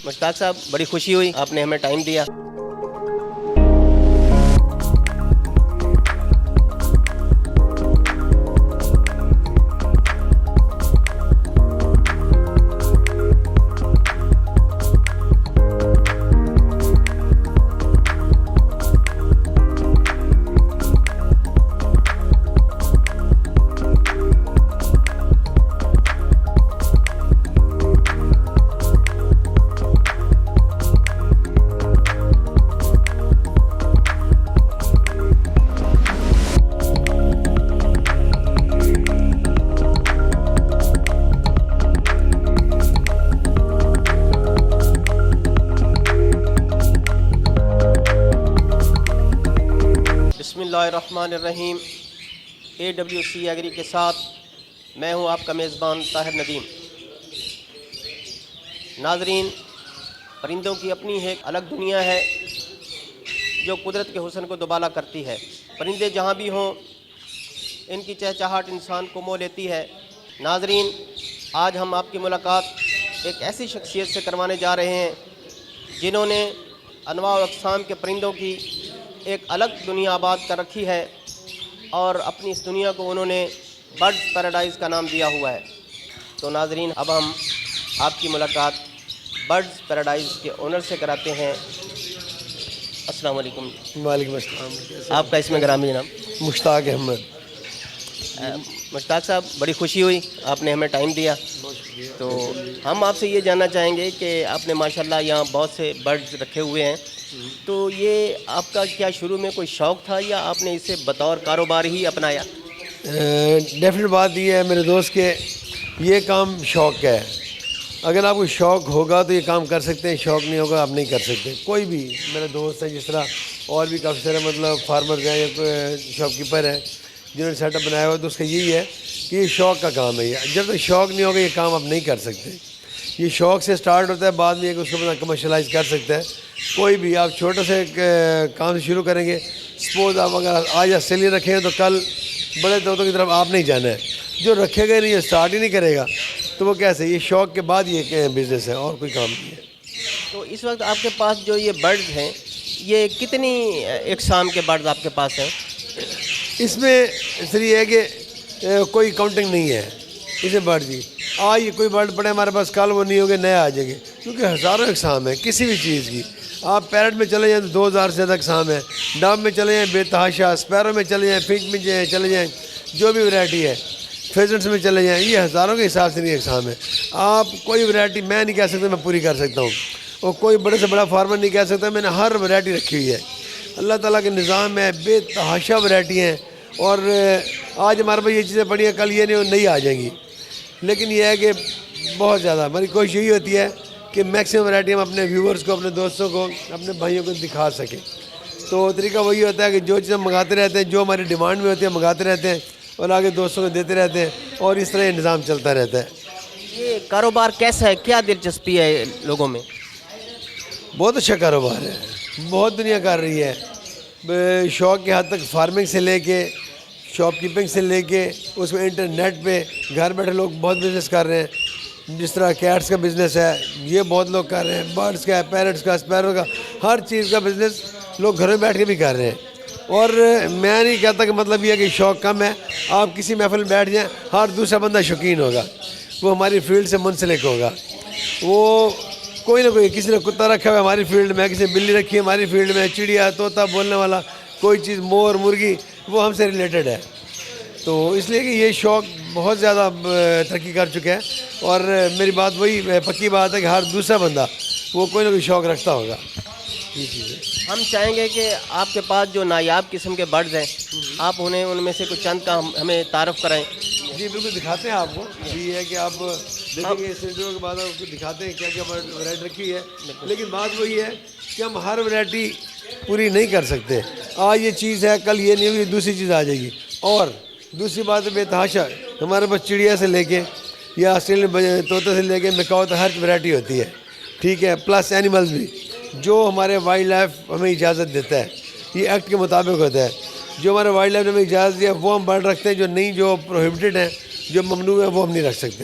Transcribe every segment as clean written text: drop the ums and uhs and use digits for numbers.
مشتاق صاحب بڑی خوشی ہوئی آپ نے ہمیں ٹائم دیا. بسم اللہ الرحمن الرحیم. AWC ایگری کے ساتھ میں ہوں آپ کا میزبان طاہر ندیم. ناظرین، پرندوں کی اپنی ایک الگ دنیا ہے جو قدرت کے حسن کو دوبالا کرتی ہے. پرندے جہاں بھی ہوں ان کی چہچہاٹ انسان کو مو لیتی ہے. ناظرین، آج ہم آپ کی ملاقات ایک ایسی شخصیت سے کروانے جا رہے ہیں جنہوں نے انواع و اقسام کے پرندوں کی ایک الگ دنیا آباد کر رکھی ہے اور اپنی اس دنیا کو انہوں نے برڈز پیراڈائز کا نام دیا ہوا ہے. تو ناظرین، اب ہم آپ کی ملاقات برڈز پیراڈائز کے اونر سے کراتے ہیں. السلام علیکم. وعلیکم السلام. آپ کا اسم گرامی جناب؟ مشتاق احمد. مشتاق صاحب بڑی خوشی ہوئی آپ نے ہمیں ٹائم دیا. تو ہم آپ سے یہ جاننا چاہیں گے کہ آپ نے ماشاءاللہ یہاں بہت سے برڈز رکھے ہوئے ہیں، تو یہ آپ کا کیا شروع میں کوئی شوق تھا یا آپ نے اسے بطور کاروبار ہی اپنایا؟ ڈیفینیٹ بات یہ ہے میرے دوست کہ یہ کام شوق کا ہے. اگر آپ کو شوق ہوگا تو یہ کام کر سکتے ہیں، شوق نہیں ہوگا آپ نہیں کر سکتے. کوئی بھی میرے دوست ہے، جس طرح اور بھی کافی سارے فارمرز ہیں یا شاپ کیپر ہیں جنہوں نے سیٹ اپ بنایا ہوا، تو اس کا یہی ہے کہ یہ شوق کا کام ہے. جب تک شوق نہیں ہوگا یہ کام آپ نہیں کر سکتے. یہ شوق سے سٹارٹ ہوتا ہے، بعد میں ایک اس کو بنا کمرشلائز کر سکتا ہے. کوئی بھی آپ چھوٹے سے کام سے شروع کریں گے. سپوز آپ اگر آج آسٹریلیا رکھیں گے تو کل بڑے طوطوں کی طرف آپ نہیں جانا ہے. جو رکھے گا نہیں، یہ اسٹارٹ ہی نہیں کرے گا تو وہ کیسے؟ یہ شوق کے بعد یہ بزنس ہے اور کوئی کام نہیں ہے. تو اس وقت آپ کے پاس جو یہ برڈز ہیں، یہ کتنی اقسام کے برڈز آپ کے پاس ہیں؟ اس میں صرف یہ ہے کہ کوئی کاؤنٹنگ نہیں ہے اس میں برڈ کی. آج یہ کوئی برڈ پڑے ہمارے پاس، کل وہ نہیں ہوگے، نئے آ جائیں گے، کیونکہ ہزاروں اقسام ہیں کسی بھی چیز کی. آپ پیرٹ میں چلے جائیں تو 2000 سے زیادہ اقسام ہیں. ڈاب میں چلے جائیں بے تحاشا، اسپیرو میں چلے جائیں، فنچ میں چلے جائیں، جو بھی ورائٹی ہے، فیزنٹس میں چلے جائیں، یہ ہزاروں کے حساب سے نہیں اقسام ہے. آپ کوئی ورائٹی میں نہیں کہہ سکتا میں پوری کر سکتا ہوں، اور کوئی بڑے سے بڑا فارمر نہیں کہہ سکتا میں نے ہر ورائٹی رکھی ہوئی ہے. اللہ تعالیٰ کے نظام میں بے تحاشا ورائٹی ہیں، اور آج ہمارے پاس یہ چیزیں پڑی ہیں، کل یہ نہیں آ جائیں گی. لیکن یہ ہے کہ بہت زیادہ ہماری کوشش یہی ہوتی ہے کہ میکسیمم ورائٹی ہم اپنے ویورز کو، اپنے دوستوں کو، اپنے بھائیوں کو دکھا سکیں. تو طریقہ وہی ہوتا ہے کہ جو چیزیں منگاتے رہتے ہیں، جو ہماری ڈیمانڈ میں ہوتی ہے منگاتے رہتے ہیں اور آگے دوستوں کو دیتے رہتے ہیں، اور اس طرح یہ نظام چلتا رہتا ہے. یہ کاروبار کیسا ہے؟ کیا دلچسپی ہے لوگوں میں؟ بہت اچھا کاروبار ہے، بہت دنیا کر رہی ہے. شوق کے حد تک فارمنگ سے لے کے شاپ کیپنگ سے لے کے اس میں انٹرنیٹ پہ گھر بیٹھے لوگ بہت بزنس کر رہے ہیں. جس طرح کیٹس کا بزنس ہے یہ بہت لوگ کر رہے ہیں، برڈس کا ہے، پیرٹس کا، اسپیرو کا، ہر چیز کا بزنس لوگ گھر میں بیٹھ کے بھی کر رہے ہیں. اور میں نہیں کہتا کہ مطلب یہ ہے کہ شوق کم ہے. آپ کسی محفل میں بیٹھ جائیں، ہر دوسرا بندہ شوقین ہوگا، وہ ہماری فیلڈ سے منسلک ہوگا. وہ کوئی نہ کوئی، کسی نے کتا رکھا ہوا ہے ہماری فیلڈ میں، کسی نے بلی رکھی ہے ہماری فیلڈ میں، چڑیا، طوطا بولنے والا کوئی چیز، مور، مرغی، وہ ہم سے ریلیٹڈ ہے. تو اس لیے کہ یہ شوق بہت زیادہ ترقی کر چکا ہے. اور میری بات وہی پکی بات ہے کہ ہر دوسرا بندہ وہ کوئی نہ کوئی شوق رکھتا ہوگا. یہ چیز ہے. ہم چاہیں گے کہ آپ کے پاس جو نایاب قسم کے برڈز ہیں، آپ انہیں ان میں سے کچھ چند کا ہمیں تعارف کرائیں. جی بالکل دکھاتے ہیں آپ کو. یہ ہے کہ آپ دیکھیں گے اس انٹرویو کے بعد آپ کو دکھاتے ہیں کیا کیا ورائٹی رکھی ہے. لیکن بات وہی ہے کہ ہم ہر ورائٹی پوری نہیں کر سکتے. آج یہ چیز ہے، کل یہ نہیں ہوگی، دوسری چیز آ جائے گی. اور دوسری بات بے تحاشا ہمارے پاس چڑیا سے لے کے یا آسٹریلین طوطے سے لے کے مکاؤ تک ہر ورائٹی ہوتی ہے. ٹھیک ہے، پلس اینیملز بھی جو ہمارے وائلڈ لائف ہمیں اجازت دیتا ہے، یہ ایکٹ کے مطابق ہوتا ہے. جو ہمارے وائلڈ لائف نے ہمیں اجازت دیا وہ ہم برڈ رکھتے ہیں، جو نہیں، جو پروہیبٹڈ ہیں، جو ممنوع ہیں، وہ ہم نہیں رکھ سکتے.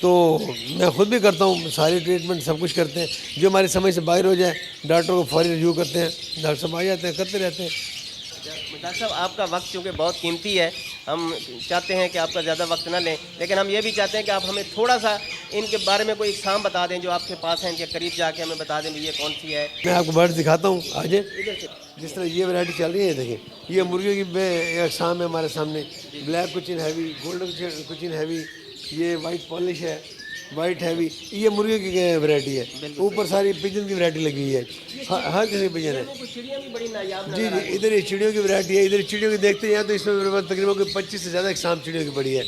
تو میں خود بھی کرتا ہوں، ساری ٹریٹمنٹ سب کچھ کرتے ہیں، جو ہماری سمجھ سے باہر ہو جائے ڈاکٹر کو فوری رجوع کرتے ہیں، ڈاکٹر صاحب آ جاتے ہیں، کرتے رہتے ہیں۔ ڈاکٹر صاحب آپ کا وقت چونکہ بہت قیمتی ہے، ہم چاہتے ہیں کہ آپ کا زیادہ وقت نہ لیں، لیکن ہم یہ بھی چاہتے ہیں کہ آپ ہمیں تھوڑا سا ان کے بارے میں کوئی اقسام بتا دیں جو آپ کے پاس ہیں، ان کے قریب جا کے ہمیں بتا دیں بھی یہ کون سی ہے۔ میں آپ کو برڈ دکھاتا ہوں، آج ادھر سے جس طرح یہ ورائٹی چل رہی ہے، دیکھیں یہ مرغیوں کی بے اقسام ہے ہمارے سامنے، بلیک کوچن ہیوی، گولڈن کوچن ہیوی، یہ وائٹ پالش ہے، وائٹ ہیوی، یہ مرغیوں کی ورائٹی ہے۔ اوپر ساری پجن کی ورائٹی لگی ہوئی ہے، ہر قسم کی پجن ہے۔ کچھ چڑیاں بھی بڑی نایاب جی جی، ادھر یہ چڑیوں کی ورائٹی ہے، ادھر چڑیوں کی دیکھتے ہیں تو اس میں تقریباً کوئی 25 سے زیادہ اقسام چڑیوں کی پڑی ہے۔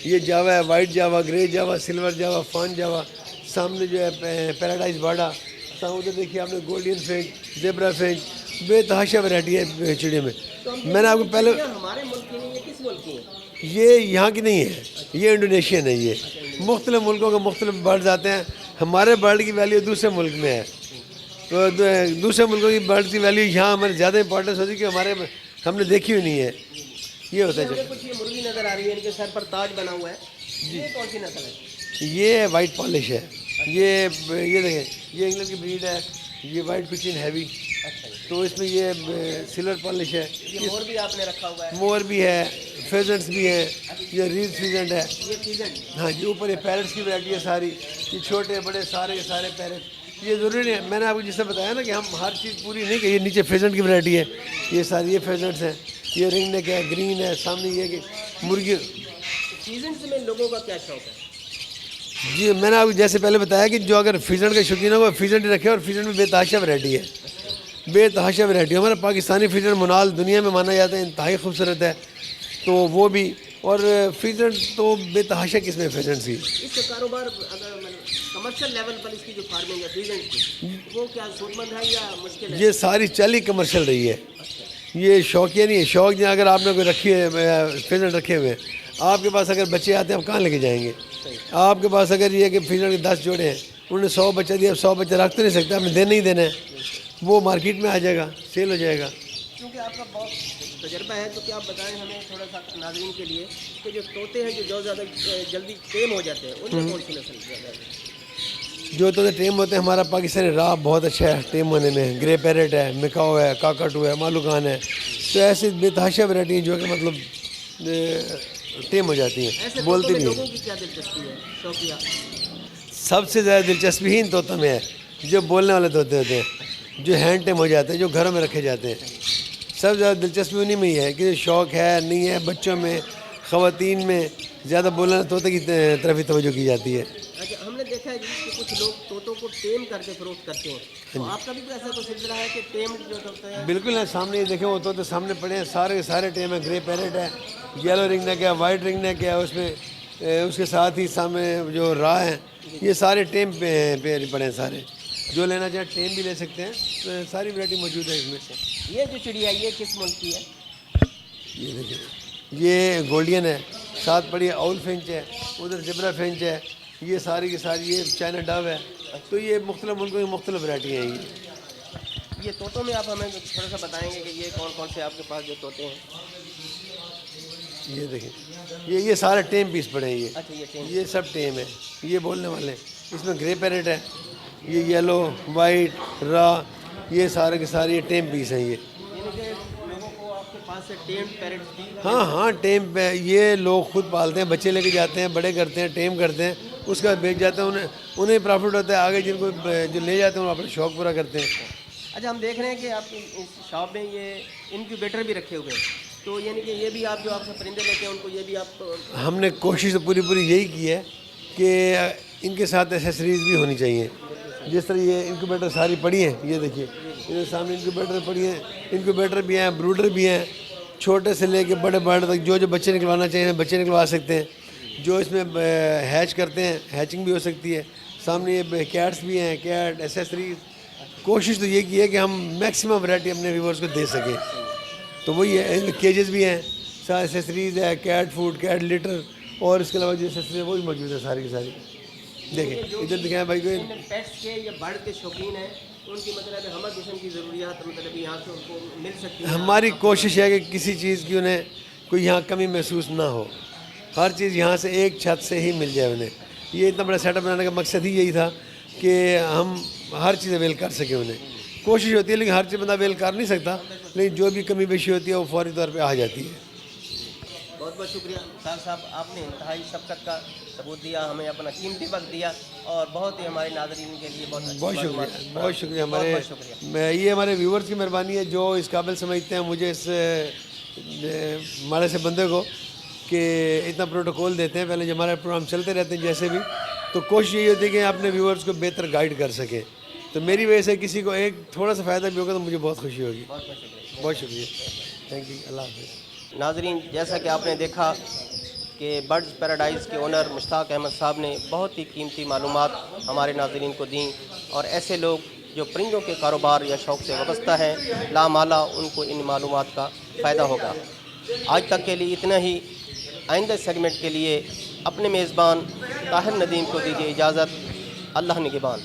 یہ جاوا ہے، وائٹ جاوا، گرے جاوا، سلور جاوا، فان جاوا، سامنے جو ہے پیراڈائز باڈا، ادھر دیکھیے آپ نے گولڈین فینچ، زیبرا فینچ، بے تحاشا ورائٹی ہے چڑیوں میں۔ میں نے آپ کو پہلے، ہمارے ملک کی نہیں، یہ کس ملک کی ہے؟ یہ یہاں کی نہیں ہے، یہ انڈونیشین ہے۔ یہ مختلف ملکوں کے مختلف برڈز آتے ہیں، ہمارے برڈ کی ویلیو دوسرے ملک میں ہے، تو دوسرے ملکوں کی برڈ کی ویلیو یہاں ہمارے زیادہ امپورٹنس ہوتی ہے کہ ہمارے ہم نے دیکھی ہوئی نہیں ہے۔ یہ ہوتا ہے کچھ یہ مرغی نظر آ رہی ہے، ان کے سر پر تاج بنا ہوا ہے، یہ کون سی نسل ہے؟ یہ وائٹ پالش ہے، یہ دیکھیں یہ انگلینڈ کی بریڈ ہے، یہ وائٹ کوچن ہیوی، تو اس میں یہ سلور پالش ہے، یہ مور بھی آپ نے رکھا ہوا ہے؟ مور بھی ہے، فیزنٹس بھی ہیں، یہ ریڈ فیزنٹ ہے۔ یہ سیزن ہاں جی، اوپر یہ پیرٹس کی ورائٹی ہے ساری، یہ چھوٹے بڑے سارے کے سارے پیرٹ۔ یہ ضروری نہیں ہے، میں نے آپ کو جس سے بتایا نا کہ ہم ہر چیز پوری نہیں کہ یہ نیچے فیزنٹ کی ورائٹی ہے، یہ ساری یہ فیزنٹس ہیں، یہ رنگ نیک ہے، گرین ہے، سامنے یہ کہ مرغی۔ سیزنز میں لوگوں کا کیا شوق ہے؟ جی میں نے آپ کو جیسے پہلے بتایا کہ جو اگر فیزنٹ کا شوقین ہو وہ فیزنٹ ہی رکھے، اور فیزنٹ میں بے تحاشا ورائٹی ہے، بے تحاشا ورائٹی۔ ہمارا پاکستانی فیزنٹ منال دنیا میں مانا جاتا ہے، انتہائی خوبصورت ہے، تو وہ بھی، اور فیزنٹ تو بے تحاشا قسم ہے فیزنٹ کی۔ اس کا کاروبار اگر کمرشل لیول پر اس کی جو فارمنگ ہے فیزنٹ کی، وہ کیا سود مند ہے یا مشکل ہے؟ یہ ساری چل ہی کمرشل رہی ہے، یہ شوقیہ نہیں ہے۔ شوق جو اگر آپ نے کوئی رکھی ہے فیزنٹ رکھے ہوئے ہیں، آپ کے پاس اگر بچے آتے ہیں آپ کہاں لے کے جائیں گے؟ آپ کے پاس اگر یہ کہ فیزنٹ کے 10 جوڑے ہیں، انہوں نے 100 بچہ دیا، اب 100 بچہ رکھ تو نہیں سکتے، آپ نے دینا ہی دینا ہے، وہ مارکیٹ میں آ جائے گا، سیل ہو جائے گا۔ کیونکہ آپ کا بہت تجربہ ہے تو کیا آپ بتائیں ہمیں تھوڑا سا ناظرین کے لیے کہ جو طوطے ہیں جو زیادہ جلدی ٹیم ہو جاتے ہیں، ان میں کون سی نسل زیادہ ہے؟ جو تو ٹیم ہوتے ہیں، ہمارا پاکستانی راہ بہت اچھا ہے ٹیم ہونے میں، گرے پیرٹ ہے، مکاؤ ہے، کاکاٹو ہے، مالوکان ہے، تو ایسی بے تحاشا ورائٹی ہیں جو کہ مطلب ٹیم ہو جاتی ہیں، بولتی نہیں لوگوں ہیں۔ کی کیا دلچسپی ہے، شوقیہ؟ سب سے زیادہ دلچسپی ہی ان طوطوں میں ہے جو بولنے والے طوطے ہوتے ہیں، جو ہینڈ ٹیم ہو جاتے ہیں، جو گھروں میں رکھے جاتے ہیں۔ سب سے زیادہ دلچسپی انہیں میں ہی ہے کہ شوق ہے نہیں ہے، بچوں میں، خواتین میں زیادہ بولنے والے طوطے کی طرف ہی توجہ کی جاتی ہے۔ اچھا، ہم نے دیکھا ہے جی کہ کچھ لوگ طوطوں کو ٹیم کر کے فروخت کرتے ہیں، تو آپ کا بھی کوئی ایسا کوئی سلسلہ ہے کہ ٹیم جو ہوتا ہے؟ بالکل ہے، سامنے یہ دیکھیں وہ طوطے سامنے پڑے ہیں، سارے کے سارے ٹیم ہے، گرے پیرٹ ہے، یلو رنگ نیک ہے، وائٹ رنگ نیک ہے، اس میں اس کے ساتھ ہی سامنے جو راہ ہیں، یہ سارے ٹیم پہ پڑے ہیں سارے، جو لینا چاہیں ٹیم بھی لے سکتے ہیں، تو ساری ورائٹی موجود ہے اس میں سے۔ یہ جو چڑیا یہ کس ملک کی ہے؟ یہ دیکھیں یہ گولڈین ہے، ساتھ پڑی ہے اول فینچ ہے، ادھر زبرا فینچ ہے، یہ ساری کی ساری یہ چائنا ڈو ہے، تو یہ مختلف ملکوں کی مختلف ورائٹی ہیں۔ یہ طوطوں میں آپ ہمیں تھوڑا سا بتائیں گے کہ یہ کون کون سے آپ کے پاس جو طوطے ہیں؟ یہ دیکھیں یہ سارے ٹیم پیس پڑے ہیں، اچھا، یہ ٹیم، یہ سب ٹیم ہے، یہ بولنے والے ہیں۔ اس میں گرے پیرٹ ہے، یہ یلو، وائٹ، را، یہ سارے کے سارے یہ ٹیم پیس ہیں یہ۔ یعنی کہ لوگوں کو آپ کے پاس سے ٹیم پیرٹس کی؟ ہاں ٹیم پہ یہ لوگ خود پالتے ہیں، بچے لے کے جاتے ہیں، بڑے کرتے ہیں، ٹیم کرتے ہیں، اس کے بعد بیچ جاتے ہیں، انہیں پرافٹ ہوتا ہے، آگے جن کو جو لے جاتے ہیں وہ اپنا شوق پورا کرتے ہیں۔ اچھا، ہم دیکھ رہے ہیں کہ آپ کی اس شاپ میں یہ انکیوبیٹر بھی رکھے ہوئے ہیں، تو یعنی کہ یہ بھی آپ جو آپ سے پرندے لیتے ہیں ان کو یہ بھی آپ ہم نے کوشش تو پوری یہی کی ہے کہ ان کے ساتھ ایسیسریز بھی ہونی چاہیے، جس طرح یہ انکیوبیٹر ساری پڑی ہیں، یہ دیکھیے ادھر سامنے انکیوبیٹر پڑی ہیں، انکیوبیٹر بھی ہیں، بروڈر بھی ہیں، چھوٹے سے لے کے بڑے برڈ تک جو بچے نکلوانا چاہیے بچے نکلوا سکتے ہیں، جو اس میں ہیچ کرتے ہیں ہیچنگ بھی ہو سکتی ہے۔ سامنے یہ کیٹس بھی ہیں، کیٹ ایسیسریز، کوشش تو یہ کی ہے کہ ہم میکسیمم ورائٹی اپنے ویورز کو دے سکیں، تو وہی ہے، کیجز بھی ہیں، سارے ایسیسریز ہے، کیٹ فوڈ، کیٹ لیٹر، اور اس کے علاوہ جو ایسیسریز ہے وہ بھی موجود ہے ساری کی ساری۔ دیکھیں ادھر دکھائیں بھائی کو، پیٹس کے یا برڈ کے شوقین ہیں ان کی مطلب ہمر قسم کی ضروریات مطلب یہاں سے ان کو مل سکتی ہے۔ ہماری کوشش ہے کہ کسی چیز کی انہیں کوئی یہاں کمی محسوس نہ ہو، ہر چیز یہاں سے ایک چھت سے ہی مل جائے انہیں، یہ اتنا بڑا سیٹ اپ بنانے کا مقصد ہی یہی تھا کہ ہم ہر چیز اویل کر سکیں انہیں. کوشش ہوتی ہے لیکن ہر چیز بندہ اویل کر نہیں سکتا, لیکن جو بھی کمی بیشی ہوتی ہے وہ فوری طور پہ آ جاتی ہے. بہت بہت شکریہ طاہر صاحب, آپ نے انتہائی شفقت کا ثبوت دیا, ہمیں اپنا قیمتی وقت دیا, اور بہت ہی ہمارے ناظرین کے لیے بہت شکریہ, بہت شکریہ. ہمارے بہت شکریہ. یہ ہمارے ویورز کی مہربانی ہے جو اس قابل سمجھتے ہیں مجھے اس ہمارے سے بندے کو کہ اتنا پروٹوکول دیتے ہیں. پہلے جو ہمارے پروگرام چلتے رہتے ہیں جیسے بھی, تو کوشش یہی ہوتی ہے کہ اپنے ویورز کو بہتر گائیڈ کر سکیں. تو میری وجہ سے کسی کو ایک تھوڑا سا فائدہ بھی ہوگا تو مجھے بہت خوشی ہوگی. بہت بہت شکریہ. بہت شکریہ. Thank you. اللہ حافظ. ناظرین, جیسا کہ آپ نے دیکھا کہ برڈز پیراڈائز کے اونر مشتاق احمد صاحب نے بہت ہی قیمتی معلومات ہمارے ناظرین کو دیں, اور ایسے لوگ جو پرندوں کے کاروبار یا شوق سے وابستہ ہیں لامالا ان کو ان معلومات کا فائدہ ہوگا. آج تک کے لیے اتنا ہی. آئندہ سیگمنٹ کے لیے اپنے میزبان طاہر ندیم کو دیجیے اجازت. اللہ نگہبان.